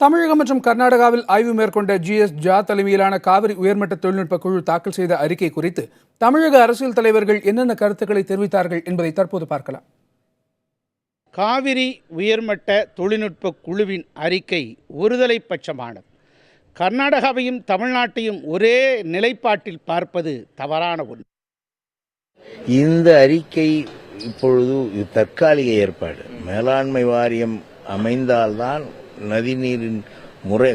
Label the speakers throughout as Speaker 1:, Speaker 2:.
Speaker 1: தமிழகம் மற்றும் கர்நாடகாவில் ஆய்வு மேற்கொண்ட GS ஜா தலைமையிலான காவிரி உயர்மட்ட தொழில்நுட்ப குழு தாக்கல் செய்த அறிக்கை குறித்து தமிழக அரசியல் தலைவர்கள் என்னென்ன கருத்துக்களை தெரிவித்தார்கள் என்பதை தற்போது பார்க்கலாம்.
Speaker 2: காவிரி உயர்மட்ட தொழில்நுட்ப குழுவின் அறிக்கை ஒருதலை பட்சமானது. கர்நாடகாவையும் தமிழ்நாட்டையும் ஒரே நிலைப்பாட்டில் பார்ப்பது தவறான ஒன்று.
Speaker 3: இந்த அறிக்கை இப்பொழுது தற்காலிக ஏற்பாடு. மேலாண்மை வாரியம் அமைந்தால்தான் நதிநீரின்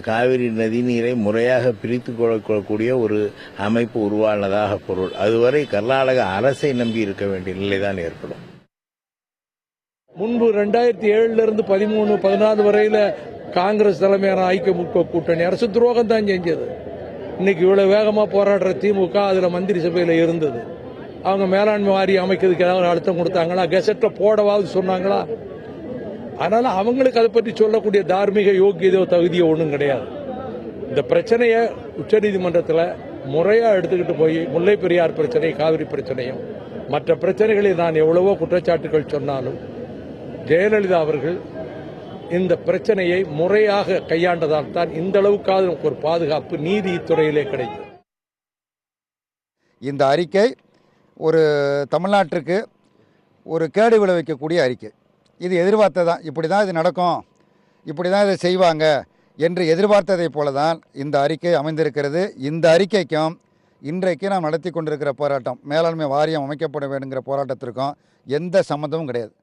Speaker 3: காவிரி நதிநீரை முறையாக பிரித்து கொள்ளக்கூடிய ஒரு அமைப்பு உருவானதாக பொருள். அதுவரை கர்நாடக அரசை நம்பி இருக்க வேண்டிய நிலைதான் ஏற்படும்.
Speaker 4: முன்பு 2007 13, 14 வரையில காங்கிரஸ் தலைமையான ஐக்கிய முற்போக்கு கூட்டணி அரசு துரோகம் தான் செஞ்சது. இன்னைக்கு இவ்வளவு வேகமா போராடுற திமுக அதுல மந்திரி சபையில இருந்தது. அவங்க மேலாண்மை வாரியம் அமைக்கிறதுக்கு ஏதாவது அழுத்தம் கொடுத்தாங்களா? கெசட்ல போடவாவது சொன்னாங்களா? அதனால அவங்களுக்கு அதை பற்றி சொல்லக்கூடிய தார்மீக யோக்கியதோ தகுதியோ ஒன்றும் கிடையாது. இந்த பிரச்சனையை உச்சநீதிமன்றத்தில் முறையா எடுத்துக்கிட்டு போய் முல்லை பெரியார் பிரச்சனை, காவிரி பிரச்சனையும் மற்ற பிரச்சனைகளில் நான் எவ்வளவோ குற்றச்சாட்டுகள் சொன்னாலும் ஜெயலலிதா அவர்கள் இந்த பிரச்சனையை முறையாக கையாண்டதால் தான் இந்த அளவுக்காவது நமக்கு ஒரு பாதுகாப்பு நீதித்துறையிலே கிடைக்கும்.
Speaker 5: இந்த அறிக்கை ஒரு தமிழ்நாட்டிற்கு ஒரு கேடு விளைவிக்கக்கூடிய அறிக்கை. இது எதிர்பார்த்ததான், இப்படி தான் இது நடக்கும், இப்படி தான் இதை செய்வாங்க என்று எதிர்பார்த்ததை போல தான் இந்த அறிக்கை அமைந்திருக்கிறது. இந்த அறிக்கைக்கும் இன்றைக்கு நாம் நடத்தி கொண்டிருக்கிற போராட்டம், மேலாண்மை வாரியம் அமைக்கப்பட வேண்டுங்கிற போராட்டத்திற்கும் எந்த சம்மந்தமும் கிடையாது.